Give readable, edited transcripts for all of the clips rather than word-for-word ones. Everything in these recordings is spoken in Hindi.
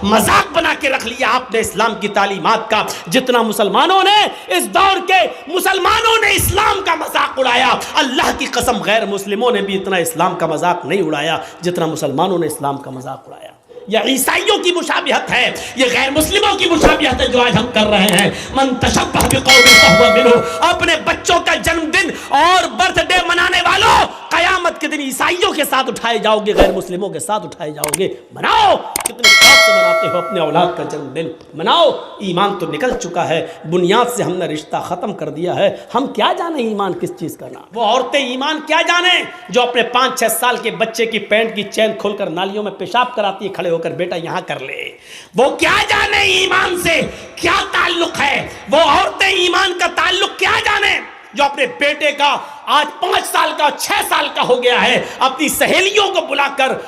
मजाक बना के रख लिया आपने इस्लाम की तालीमात का। जितना मुसलमानों ने इस दौर के मुसलमानों ने इस्लाम का मजाक उड़ाया, अल्लाह की कसम गैर मुस्लिमों ने भी इतना इस्लाम का मजाक नहीं उड़ाया जितना मुसलमानों ने इस्लाम का मजाक उड़ाया। यह ईसाइयों की मुशाबिहत है, ये गैर मुस्लिमों की मुशाबिहत है जो आज हम कर रहे हैं। मन तशब्बह बिक़ौमिन फहुवा मिन्हुम। अपने बच्चों का जन्मदिन और बर्थडे मनाने वालों, कयामत के दिन ईसाइयों के साथ उठाए जाओगे, गैर मुस्लिमों के साथ उठाए जाओगे। मनाओ, कितने शौक से मनाते हो अपने औलाद का जन्मदिन, मनाओ। ईमान तो निकल चुका है, बुनियाद से हमने रिश्ता खत्म कर दिया है। हम क्या जाने ईमान किस चीज का नाम। वो औरतें ईमान क्या जाने जो अपने 5-6 साल के बच्चे की पैंट की चैन खोलकर नालियों में पेशाब कराती है खड़े होकर, बेटा यहां कर ले। वो क्या जाने ईमान से क्या ताल्लुक है। वो औरतें ईमान का ताल्लुक क्या जाने जो अपने बेटे का आज 5 साल का 6 साल का हो गया है, अपनी सहेलियों को बुलाकर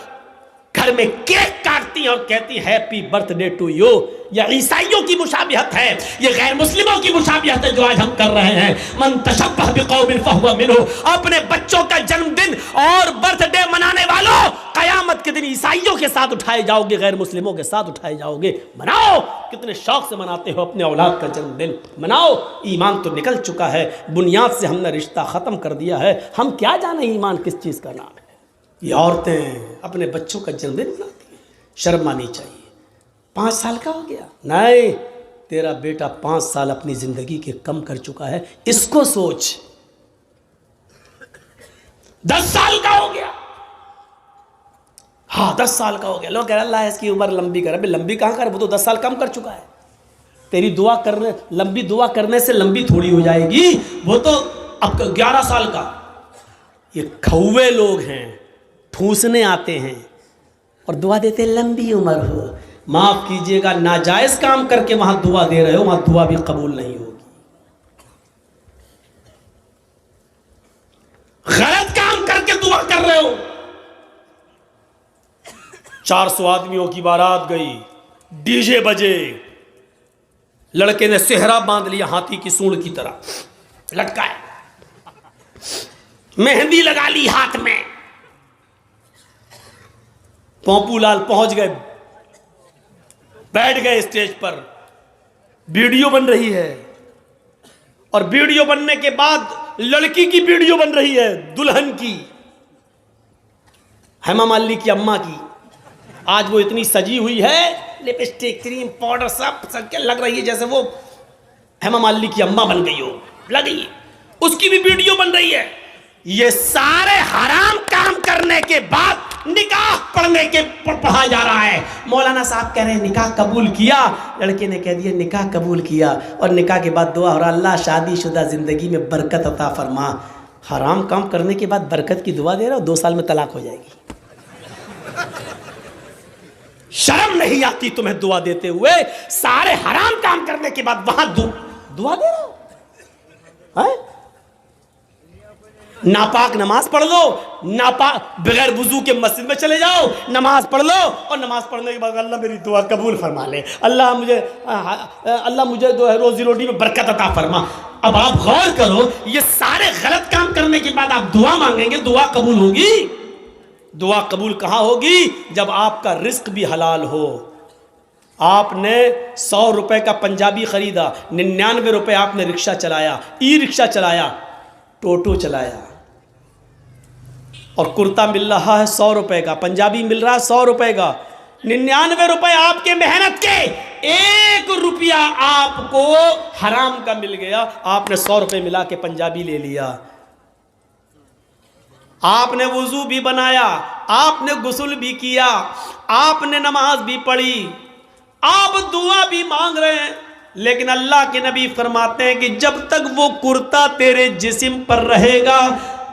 घर में केक काटती और कहती हैप्पी बर्थडे टू यू। यह ईसाइयों की मुशाबिहत है, यह गैर मुस्लिमों की मुशाबिहत है जो आज हम कर रहे हैं। मन तशब्बह बिक़ौमिन फहुवा मिन्हुम। अपने बच्चों का जन्मदिन और बर्थडे मनाने वालों, कयामत के दिन ईसाइयों के साथ उठाए जाओगे, गैर मुस्लिमों के साथ उठाए जाओगे। मनाओ, कितने शौक से मनाते हो अपने औलाद का जन्मदिन, मनाओ। ईमान तो निकल चुका है, बुनियाद से हमने रिश्ता खत्म कर दिया है। हम क्या जाने ईमान किस चीज का नाम है। ये औरतें अपने बच्चों का जन्मदिन मनाती हैं, शर्म आनी चाहिए। 5 साल का हो गया, नहीं, तेरा बेटा 5 साल अपनी जिंदगी के कम कर चुका है, इसको सोच। 10 साल का हो गया, हाँ 10 साल का हो गया, लोग कह रहे अल्लाह इसकी उम्र लंबी करे। लंबी कहाँ करे, वो तो 10 साल कम कर चुका है। तेरी दुआ करने, लंबी दुआ करने से लंबी थोड़ी हो जाएगी, वो तो अब 11 साल का। ये खौवे लोग हैं, ठूसने आते हैं और दुआ देते लंबी उम्र हो। माफ कीजिएगा, नाजायज काम करके वहां दुआ दे रहे हो, वहां दुआ भी कबूल नहीं होगी। गलत काम करके दुआ कर रहे हो। 400 आदमियों की बारात गई, डीजे बजे, लड़के ने सेहरा बांध लिया हाथी की सूंड की तरह लटकाए, मेहंदी लगा ली हाथ में। पोंपूलाल पहुंच गए, बैठ गए स्टेज पर, वीडियो बन रही है और वीडियो बनने के बाद लड़की की वीडियो बन रही है, दुल्हन की, हेमा मालिनी की अम्मा की। आज वो इतनी सजी हुई है, लिपस्टिक, क्रीम, पाउडर सब के लग रही है जैसे वो हेमा मालिनी की अम्मा बन गई हो, लगी। उसकी भी वीडियो बन रही है। ये सारे हराम काम करने के बाद निकाह पढ़ने के पढ़ा जा रहा है। मौलाना साहब कह रहे हैं निकाह कबूल किया, लड़के ने कह दिया निकाह कबूल किया, और निकाह के बाद दुआ हो रहा अल्लाह शादीशुदा जिंदगी में बरकत अता फरमा। हराम काम करने के बाद बरकत की दुआ दे रहा हो, 2 साल में तलाक हो जाएगी। शर्म नहीं आती तुम्हें दुआ देते हुए? सारे हराम काम करने के बाद वहां दुआ दे रहा हो है? नापाक नमाज पढ़ लो, नापाक बगैर वुजू के मस्जिद में चले जाओ, नमाज पढ़ लो, और नमाज पढ़ने के बाद अल्लाह मेरी दुआ कबूल फरमा ले, अल्लाह मुझे जो है रोजी रोटी में बरकत अता फरमा। अब आप गौर करो, ये सारे गलत काम करने के बाद आप दुआ मांगेंगे, दुआ कबूल होगी? दुआ कबूल कहाँ होगी? जब आपका रिस्क भी हलाल हो। आपने 100 रुपए का पंजाबी खरीदा, 99 रुपए आपने रिक्शा चलाया, ई रिक्शा चलाया, टोटो चलाया, और कुर्ता मिल रहा है 100 रुपए का, पंजाबी मिल रहा है 100 रुपए का, 99 रुपए आपके मेहनत के, 1 रुपया आपको हराम का मिल गया। आपने 100 रुपए मिला के पंजाबी ले लिया, आपने वुजू भी बनाया, आपने गुस्ल भी किया, आपने नमाज भी पढ़ी, आप दुआ भी मांग रहे हैं, लेकिन अल्लाह के नबी फरमाते हैं कि जब तक वो कुर्ता तेरे जिस्म पर रहेगा,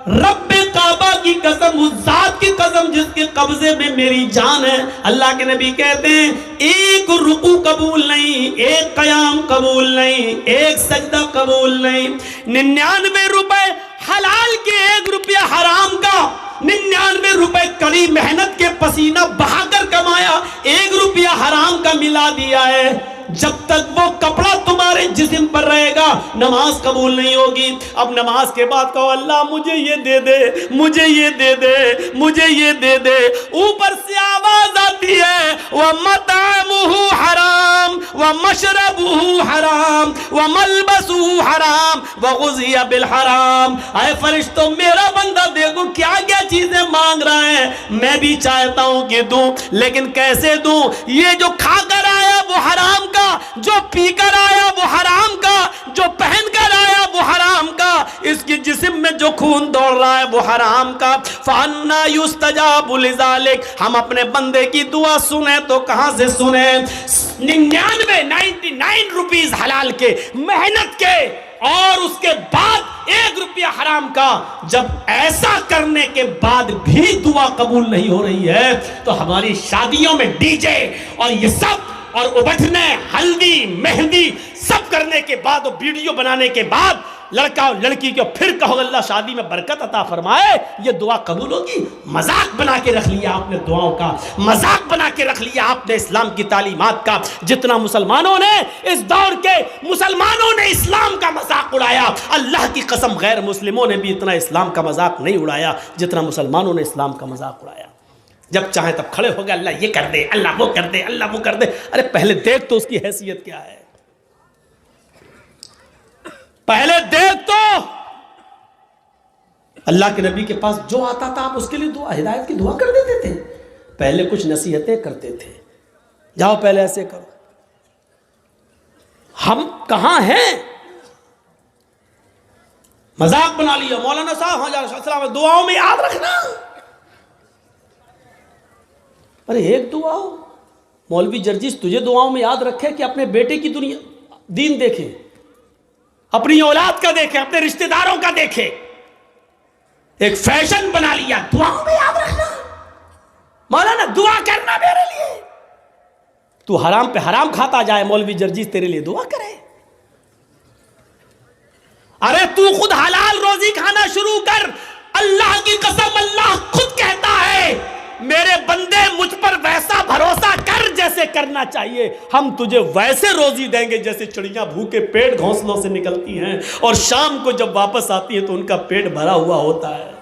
रब्बे काबा की कसम, उस जात की कसम जिसके कब्जे में मेरी जान है, अल्लाह के नबी कहते हैं 1 रुकू कबूल नहीं, 1 कयाम कबूल नहीं, 1 सजदा कबूल नहीं। 99 रुपए हलाल के, 1 रुपया हराम का, 99 रुपए कड़ी मेहनत के पसीना बहाकर कमाया, 1 रुपया हराम का मिला दिया है। जब तक वो कपड़ा तुम्हारे जिस्म पर रहेगा नमाज कबूल नहीं होगी। अब नमाज के बाद कहो अल्लाह मुझे ये दे दे, मुझे ये दे दे, मुझे ये दे दे। ऊपर से आवाज आती है व मतअमुहु हराम व मशरबुहु हराम व मलबसुहु हराम व गुज़िया बिल हराम। आए फरिश्तों मेरा बंदा देखो क्या क्या चीजें मांग रहा है, मैं भी चाहता हूं कि दूं, लेकिन कैसे दूं? ये जो खाकर आया वो हराम का, जो पीकर आया वो हराम का, जो पहनकर आया वो हराम का, इसके जिस्म में जो खून दौड़ रहा है वो हराम का। फअन्ना युस्तजाबु लिज़ालिक। हम अपने बंदे की दुआ सुने तो कहां से सुने? 99 रुपीस हलाल के, मेहनत के, और उसके बाद 1 रुपया हराम का। जब ऐसा करने के बाद भी दुआ कबूल नहीं हो रही है तो हमारी शादियों में डीजे और ये सब और उबटने, हल्दी, मेहंदी सब करने के बाद और वीडियो बनाने के बाद लड़का और लड़की को फिर कहो अल्लाह शादी में बरकत अता फरमाए, ये दुआ कबूल होगी? मजाक बना के रख लिया आपने दुआओं का, मजाक बना के रख लिया आपने इस्लाम की तालीमात का। जितना मुसलमानों ने, इस दौर के मुसलमानों ने इस्लाम का मजाक उड़ाया, अल्लाह की कसम गैर मुस्लिमों ने भी इतना इस्लाम का मजाक नहीं उड़ाया जितना मुसलमानों ने इस्लाम का मजाक उड़ाया। जब चाहे तब खड़े हो गए अल्लाह ये कर दे, अल्लाह वो कर दे, अल्लाह वो कर दे। अरे पहले देख तो उसकी हैसियत क्या है, पहले देख तो। अल्लाह के नबी के पास जो आता था आप उसके लिए दुआ, हिदायत की दुआ कर देते थे। पहले कुछ नसीहतें करते थे, जाओ पहले ऐसे करो। हम कहां हैं? मजाक बना लिया। मौलाना साहब दुआओं में याद रखना। अरे एक दुआ मौलवी जर्जिस तुझे दुआओं में याद रखे कि अपने बेटे की दुनिया दीन देखे, अपनी औलाद का देखे, अपने रिश्तेदारों का देखे। एक फैशन बना लिया दुआओं में याद रखना। मौलाना दुआ करना मेरे लिए। तू हराम पे हराम खाता जाए, मौलवी जर्जिस तेरे लिए दुआ करे। अरे तू खुद हलाल रोजी खाना शुरू कर। अल्लाह की कसम अल्लाह खुद कहता है मेरे बंदे मुझ पर वैसा भरोसा कर जैसे करना चाहिए, हम तुझे वैसे रोजी देंगे जैसे चिड़िया भूखे पेट घोंसलों से निकलती हैं और शाम को जब वापस आती है तो उनका पेट भरा हुआ होता है।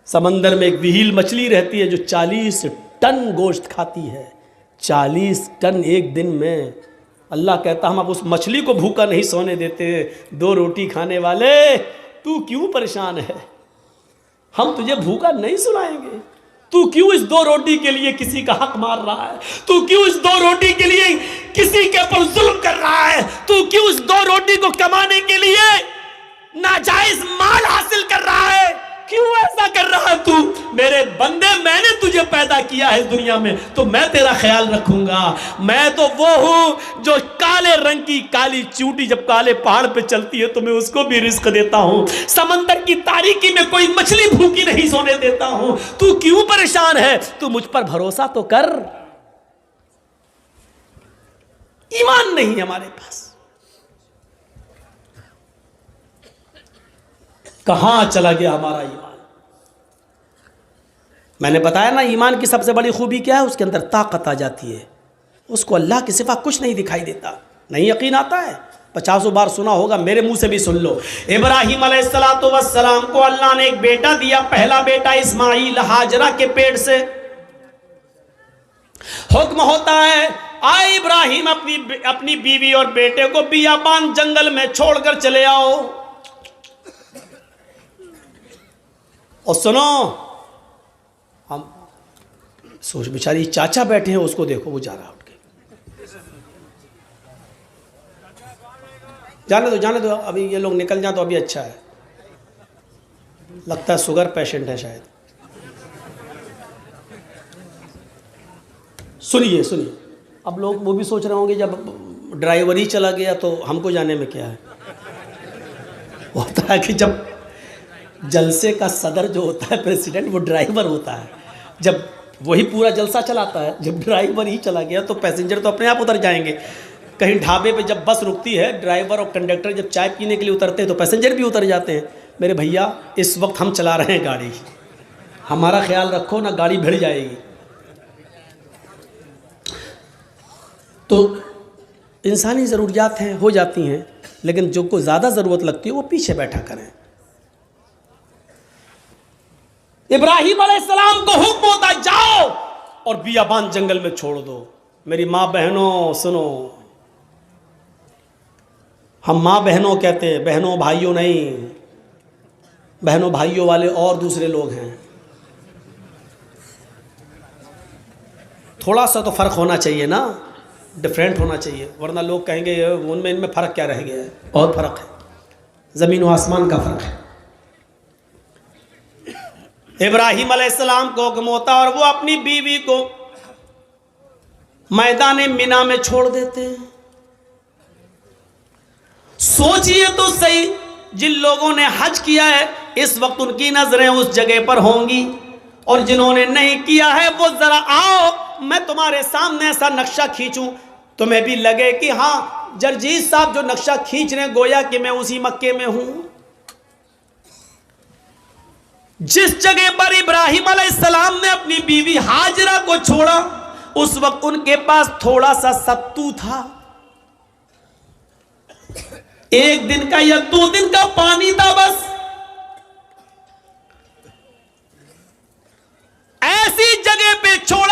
समंदर में एक विहील मछली रहती है जो 40 टन गोश्त खाती है। 40 टन एक दिन में। अल्लाह कहता हम अब उस मछली को भूखा नहीं सोने देते। 2 रोटी खाने वाले तू क्यों परेशान है? हम तुझे भूखा नहीं सुलाएंगे। तू क्यों इस 2 रोटी के लिए किसी का हक मार रहा है? तू क्यों इस 2 रोटी के लिए किसी के ऊपर जुल्म कर रहा है? तू क्यों इस 2 रोटी को कमाने के लिए नाजायज माल हासिल कर रहा है? क्यों ऐसा कर रहा है तू? मेरे बंदे मैंने तुझे पैदा किया है दुनिया में तो मैं तेरा ख्याल रखूंगा। मैं तो वो हूं जो काले रंग की काली चूंटी जब काले पहाड़ पे चलती है तो मैं उसको भी रिस्क देता हूं। समंदर की तारीकी में कोई मछली भूखी नहीं सोने देता हूं। तू क्यों परेशान है? तू मुझ पर भरोसा तो कर। ईमान नहीं हमारे पास। कहां चला गया हमारा ईमान? मैंने बताया ना ईमान की सबसे बड़ी खूबी क्या है? उसके अंदर ताकत आ जाती है। उसको अल्लाह के सिवा कुछ नहीं दिखाई देता। नहीं यकीन आता है? 50 बार सुना होगा, मेरे मुंह से भी सुन लो। इब्राहिम अलैहिस्सलातु वस्सलाम को अल्लाह ने एक बेटा दिया, पहला बेटा इस्माइल हाजरा के पेट से। हुक्म होता है आए इब्राहिम अपनी बीवी और बेटे को बियाबान जंगल में छोड़कर चले आओ। और सुनो, हम सोच बेचारी चाचा बैठे हैं, उसको देखो वो जा रहा उठ के। जाने दो अभी ये लोग निकल जाए तो अभी अच्छा है। लगता है शुगर पेशेंट है शायद। सुनिए अब लोग वो भी सोच रहे होंगे जब ड्राइवर ही चला गया तो हमको जाने में क्या है। होता है कि जब जलसे का सदर जो होता है प्रेसिडेंट, वो ड्राइवर होता है। जब वही पूरा जलसा चलाता है, जब ड्राइवर ही चला गया तो पैसेंजर तो अपने आप उतर जाएंगे। कहीं ढाबे पे जब बस रुकती है, ड्राइवर और कंडक्टर जब चाय पीने के लिए उतरते हैं तो पैसेंजर भी उतर जाते हैं। मेरे भैया इस वक्त हम चला रहे हैं गाड़ी, हमारा ख्याल रखो ना गाड़ी भिड़ जाएगी। तो इंसानी ज़रूरियात हैं, हो जाती हैं, लेकिन जो को ज़्यादा ज़रूरत लगती है वो पीछे बैठा करें। इब्राहिम अलैहिस्सलाम को हुक्म होता जाओ और बियाबान जंगल में छोड़ दो। मेरी माँ बहनों सुनो, हम माँ बहनों कहते हैं, बहनों भाइयों नहीं। बहनों भाइयों वाले और दूसरे लोग हैं। थोड़ा सा तो फ़र्क होना चाहिए ना, डिफरेंट होना चाहिए, वरना लोग कहेंगे उनमें इनमें फ़र्क क्या रह गया है। बहुत फ़र्क है, ज़मीन व आसमान का फ़र्क है। इब्राहिम अलैहिस्सलाम को हुक्म होता और वो अपनी बीवी को मैदान मिना में छोड़ देते हैं। सोचिए तो सही, जिन लोगों ने हज किया है इस वक्त उनकी नजरें उस जगह पर होंगी, और जिन्होंने नहीं किया है वो जरा आओ, मैं तुम्हारे सामने ऐसा नक्शा खींचूं, तुम्हें भी लगे कि हाँ जरजीत साहब जो नक्शा खींच रहे हैं गोया कि मैं उसी मक्के में हूं। जिस जगह पर इब्राहिम अलैहिस्सलाम ने अपनी बीवी हाजरा को छोड़ा, उस वक्त उनके पास थोड़ा सा सत्तू था, 1 दिन का या 2 दिन का पानी था बस। ऐसी जगह पे छोड़